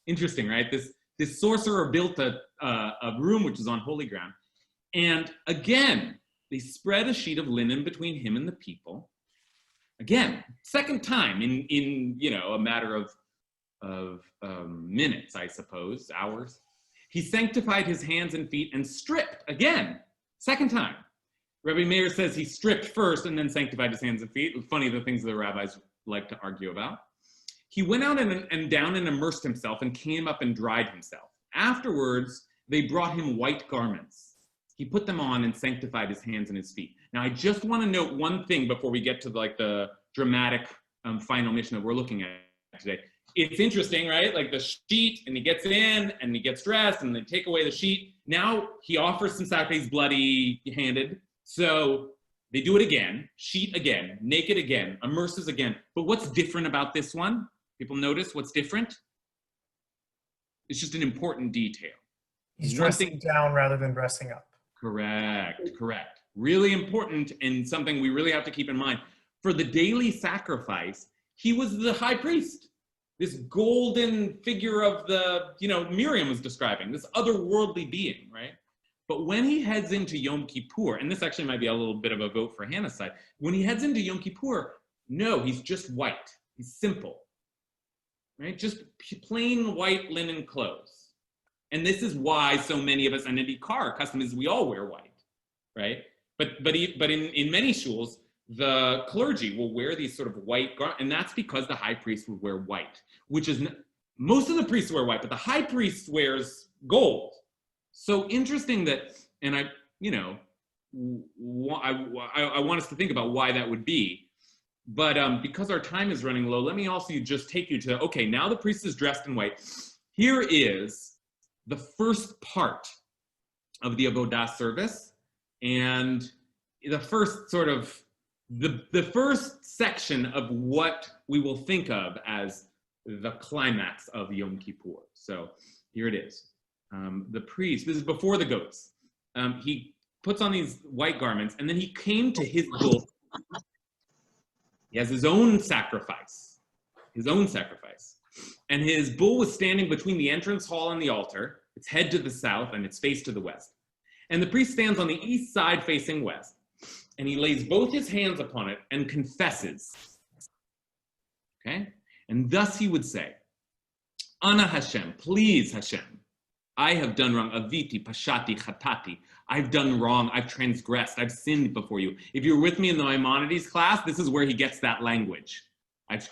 Interesting, right? This sorcerer built a room which is on holy ground, and again, they spread a sheet of linen between him and the people. Again, second time in a matter of minutes, I suppose, hours. He sanctified his hands and feet and stripped again, second time. Rabbi Meir says he stripped first and then sanctified his hands and feet. Funny, the things the rabbis like to argue about. He went out and down and immersed himself and came up and dried himself. Afterwards, they brought him white garments. He put them on and sanctified his hands and his feet. Now, I just want to note one thing before we get to the dramatic final Mishnah we're looking at today. It's interesting, right? Like the sheet, and he gets in and he gets dressed and they take away the sheet. Now he offers some sacrifice, bloody handed. So they do it again, sheet again, naked again, immerses again. But what's different about this one? People notice what's different? It's just an important detail. He's dressing down rather than dressing up. Correct. Really important, and something we really have to keep in mind. For the daily sacrifice, he was the high priest. This golden figure of Miriam was describing, this otherworldly being, right? But when he heads into Yom Kippur, and this actually might be a little bit of a vote for Hannah's side, when he heads into Yom Kippur, no, he's just white. He's simple, right? Just plain white linen clothes. And this is why so many of us, and indeed our custom is we all wear white, right? But in many shuls, the clergy will wear these sort of white garments, and that's because the high priest would wear white, which is, most of the priests wear white, but the high priest wears gold. So interesting that, and I want us to think about why that would be. But because our time is running low, let me also just take you to, okay, now the priest is dressed in white. Here is the first part of the Avodah service, and the first sort of, the first section of what we will think of as the climax of Yom Kippur. So here it is. The priest, this is before the goats, he puts on these white garments, and then he came to his bull. He has his own sacrifice. And his bull was standing between the entrance hall and the altar, its head to the south and its face to the west. And the priest stands on the east side facing west, and he lays both his hands upon it and confesses. Okay? And thus he would say, Ana Hashem, please Hashem, I have done wrong. Aviti, pashati, chatati. I've done wrong. I've transgressed. I've sinned before you. If you're with me in the Maimonides class, this is where he gets that language. I've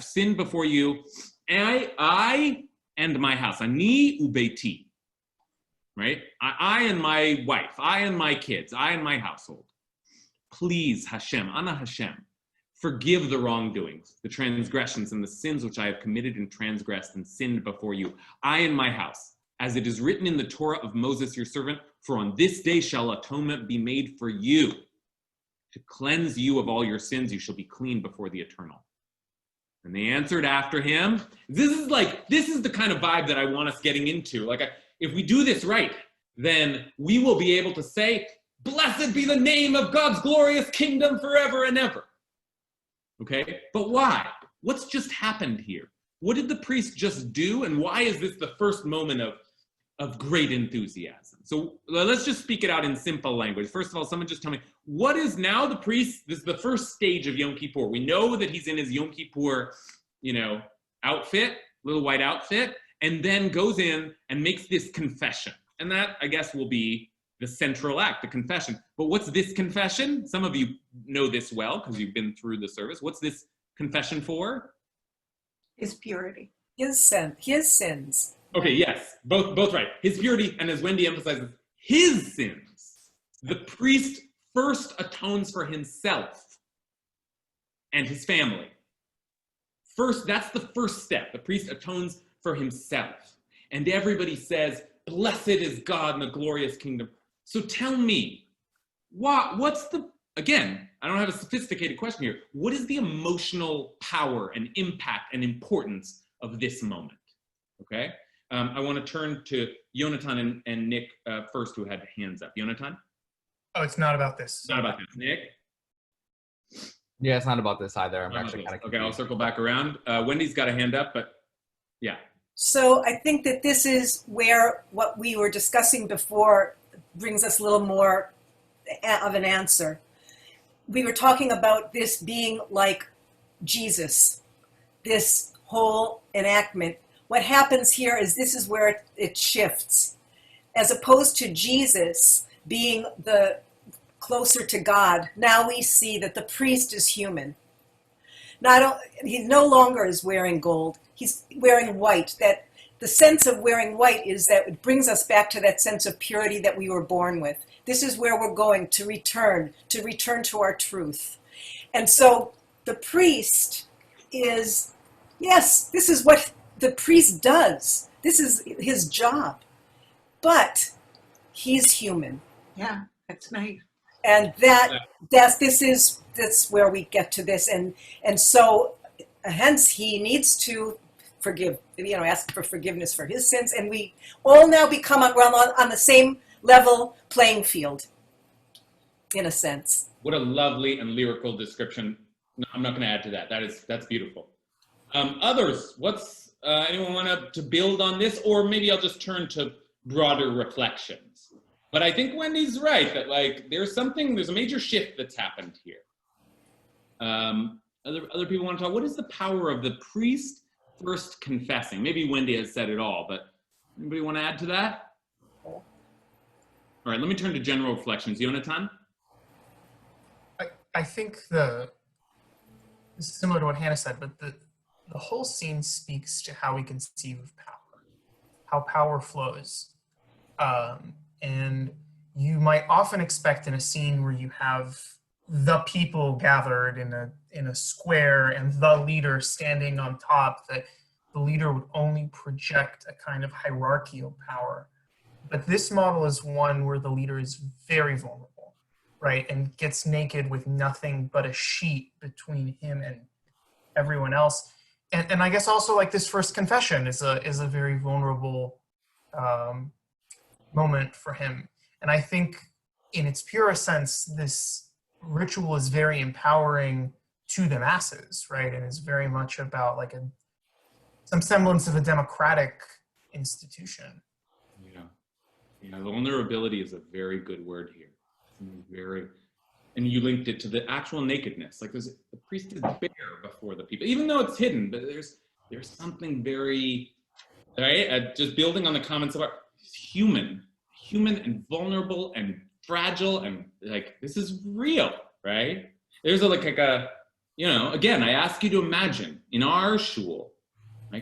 sinned before you. I and my house. Ani ubeiti. Right? I and my wife. I and my kids. I and my household. Please, Hashem, Ana Hashem, forgive the wrongdoings, the transgressions, and the sins which I have committed and transgressed and sinned before you. I and my house, as it is written in the Torah of Moses, your servant, for on this day shall atonement be made for you. To cleanse you of all your sins, you shall be clean before the Eternal. And they answered after him. This is the kind of vibe that I want us getting into. If we do this right, then we will be able to say, blessed be the name of God's glorious kingdom forever and ever. Okay, but why? What's just happened here? What did the priest just do? And why is this the first moment of great enthusiasm? So let's just speak it out in simple language. First of all, someone just tell me, what is now the priest? This is the first stage of Yom Kippur. We know that he's in his Yom Kippur, outfit, little white outfit, and then goes in and makes this confession. And that, I guess, will be the central act, the confession. But what's this confession? Some of you know this well because you've been through the service. What's this confession for? His purity. His sins. Okay, yes, both right. His purity, and as Wendy emphasizes, his sins. The priest first atones for himself and his family. First, that's the first step. The priest atones for himself. And everybody says, blessed is God in the glorious kingdom. So tell me, what's the, again, I don't have a sophisticated question here. What is the emotional power and impact and importance of this moment? Okay? I want to turn to Yonatan and Nick first, who had hands up. Yonatan? Oh, it's not about this. It's not about this. Nick? Yeah, it's not about this either. I'm actually kind of confused. Okay, I'll circle back around. Wendy's got a hand up, but yeah. So I think that this is where what we were discussing before brings us a little more of an answer. We were talking about this being like Jesus, this whole enactment. What happens here is this is where it shifts. As opposed to Jesus being the closer to God, now we see that the priest is human. He no longer is wearing gold. He's wearing white. That The sense of wearing white is that it brings us back to that sense of purity that we were born with. This is where we're going to return to our truth. And so the priest is, yes, this is what the priest does. This is his job. But he's human. Yeah, that's nice. And that's where we get to this. And so hence he needs to forgive, ask for forgiveness for his sins. And we all now become on the same level playing field, in a sense. What a lovely and lyrical description. No, I'm not going to add to that. That's beautiful. Others, anyone want to build on this? Or maybe I'll just turn to broader reflections. But I think Wendy's right that there's a major shift that's happened here. Other people want to talk. What is the power of the priest first confessing? Maybe Wendy has said it all, but anybody want to add to that? All right, let me turn to general reflections. Yonatan? I think this is similar to what Hannah said, but the whole scene speaks to how we conceive of power, how power flows. And you might often expect in a scene where you have the people gathered in a square and the leader standing on top, that the leader would only project a kind of hierarchical power. But this model is one where the leader is very vulnerable, right? And gets naked with nothing but a sheet between him and everyone else. And I guess also this first confession is a very vulnerable moment for him. And I think in its purest sense, this ritual is very empowering to the masses, right? And is very much about some semblance of a democratic institution. Yeah, vulnerability is a very good word here. And you linked it to the actual nakedness. The priest is bare before the people, even though it's hidden. But there's something very, right? Just building on the comments about human and vulnerable and fragile, and this is real, right? There's again, I ask you to imagine in our shul,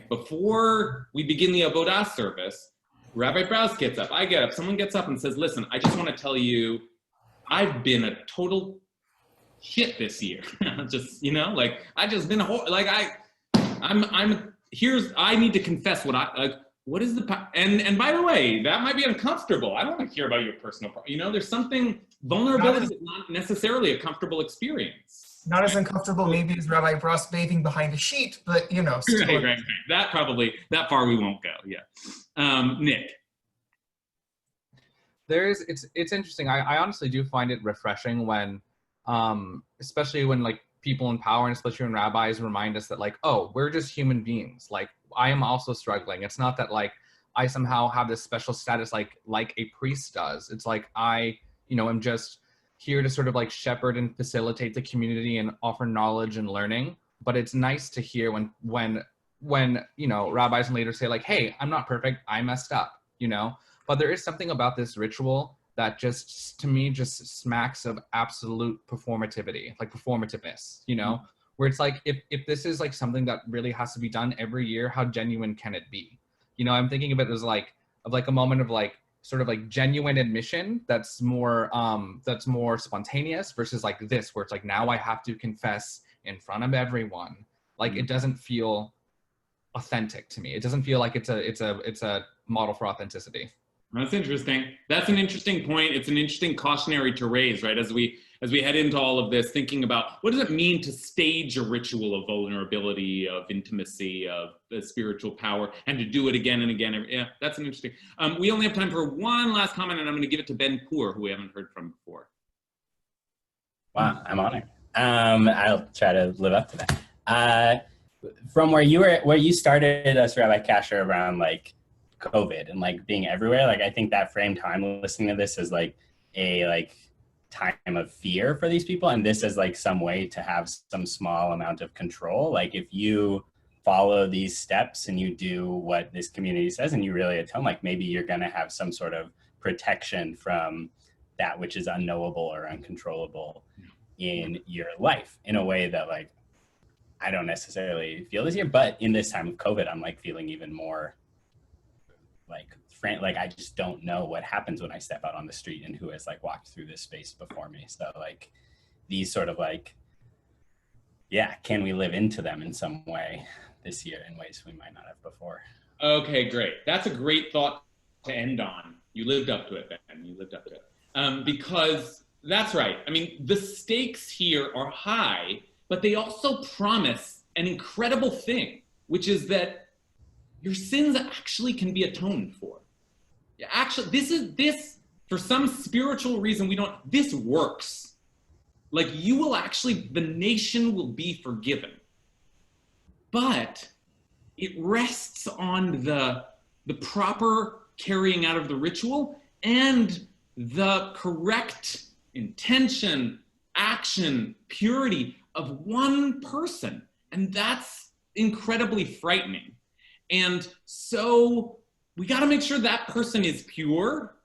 before we begin the avodah service, Rabbi Brous gets up, I get up, someone gets up and says, listen, I just want to tell you, I've been a total shit this year. I just been I need to confess what is and by the way, that might be uncomfortable. I don't want to hear about your personal problem. There's something, vulnerability is not necessarily a comfortable experience. Not as uncomfortable maybe as Rabbi Brous bathing behind a sheet, but still. Right. That far we won't go. Yeah. Nick. It's interesting. I honestly do find it refreshing when, especially when people in power, and especially when rabbis remind us that we're just human beings. I am also struggling. It's not that I somehow have this special status like a priest does. It's I am just here to sort of shepherd and facilitate the community and offer knowledge and learning. But it's nice to hear when rabbis and leaders say hey, I'm not perfect, I messed up, But there is something about this ritual that just, to me, just smacks of absolute performativity, performativeness, where it's if this is something that really has to be done every year, how genuine can it be? I'm thinking of it as a moment of sort of genuine admission that's more spontaneous versus this, where it's now I have to confess in front of everyone. It doesn't feel authentic to me. It doesn't feel like it's a model for authenticity. That's interesting. That's an interesting point. It's an interesting cautionary to raise, right? As we head into all of this, thinking about what does it mean to stage a ritual of vulnerability, of intimacy, of spiritual power, and to do it again and again. Yeah, that's an interesting. We only have time for one last comment, and I'm going to give it to Ben Poor, who we haven't heard from before. Wow, I'm honored. I'll try to live up to that. From where you started us, Rabbi Kasher, around COVID and being everywhere, I think that frame time listening to this is a time of fear for these people, and this is some way to have some small amount of control. If you follow these steps and you do what this community says and you really atone, maybe you're going to have some sort of protection from that which is unknowable or uncontrollable in your life, in a way that I don't necessarily feel this year, but in this time of COVID, I'm feeling even more like I just don't know what happens when I step out on the street and who has like walked through this space before me. So like these sort of like, yeah, can we live into them in some way this year in ways we might not have before? Okay, great. That's a great thought to end on. You lived up to it, Ben. You lived up to it. Because that's right. I mean, the stakes here are high, but they also promise an incredible thing, which is that your sins actually can be atoned for. Actually, this for some spiritual reason this works. Like you will actually, the nation will be forgiven. But it rests on the proper carrying out of the ritual and the correct intention, action, purity of one person. And that's incredibly frightening. And so we got to make sure that person is pure.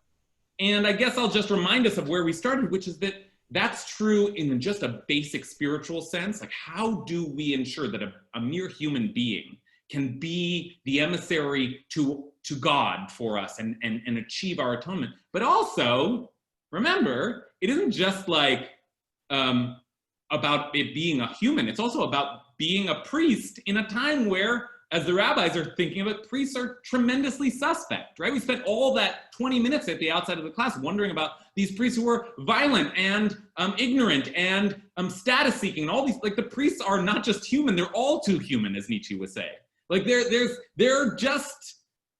And I guess I'll just remind us of where we started, which is that that's true in just a basic spiritual sense. Like, how do we ensure that a mere human being can be the emissary to God for us and achieve our atonement? But also, remember, it isn't just like about it being a human. It's also about being a priest in a time where, as the rabbis are thinking of it, priests are tremendously suspect, right? We spent all that 20 minutes at the outside of the class wondering about these priests who were violent and ignorant and status-seeking and all these, like the priests are not just human, they're all too human, as Nietzsche would say. Like they're just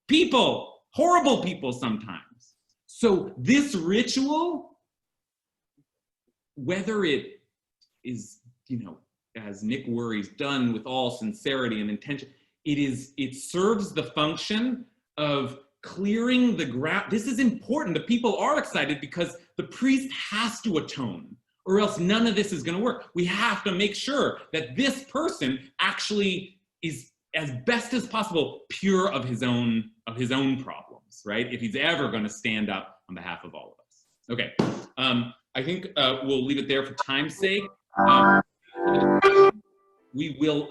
people, horrible people sometimes. So this ritual, whether it is, as Nick worries, done with all sincerity and intention, it serves the function of clearing the ground. This is important. The people are excited because the priest has to atone, or else none of this is going to work. We have to make sure that this person actually is, as best as possible, pure of his own problems, right? If he's ever going to stand up on behalf of all of us. Okay, I think we'll leave it there for time's sake. We will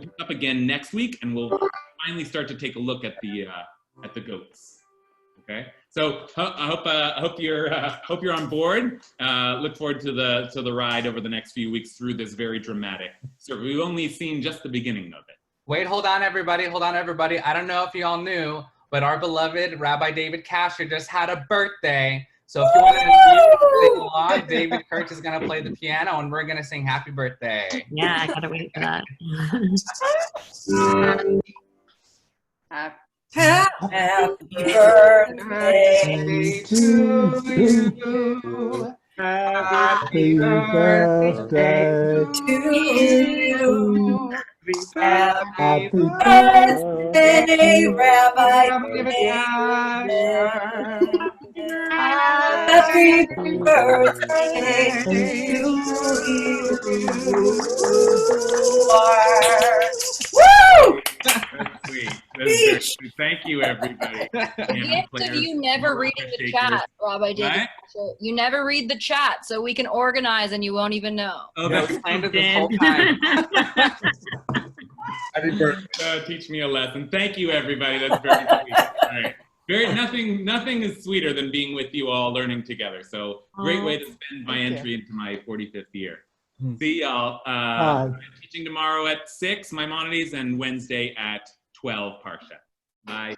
pick up again next week, and we'll finally start to take a look at the goats. Okay, so I hope you're on board. Look forward to the ride over the next few weeks through this very dramatic. So we've only seen just the beginning of it. Wait, hold on, everybody. I don't know if you all knew, but our beloved Rabbi David Kasher just had a birthday. So if you want to sing along, David Kirch is going to play the piano, and we're going to sing happy birthday. Yeah, I got to wait for that. Happy birthday to you. Happy birthday to you. Happy birthday, Rabbi David. Happy birthday to you. Woo! That's sweet. That's sweet. Thank you, everybody. The gift of you never reading the chat, Rabbi David. You never read the chat, so we can organize and you won't even know. Oh, that's planned it this whole time. Happy birthday. Teach me a lesson. Thank you, everybody. That's very sweet. All right. Nothing is sweeter than being with you all learning together. So great way to spend my entry into my 45th year. See y'all. I'm teaching tomorrow at 6 Maimonides and Wednesday at 12 Parsha. Bye.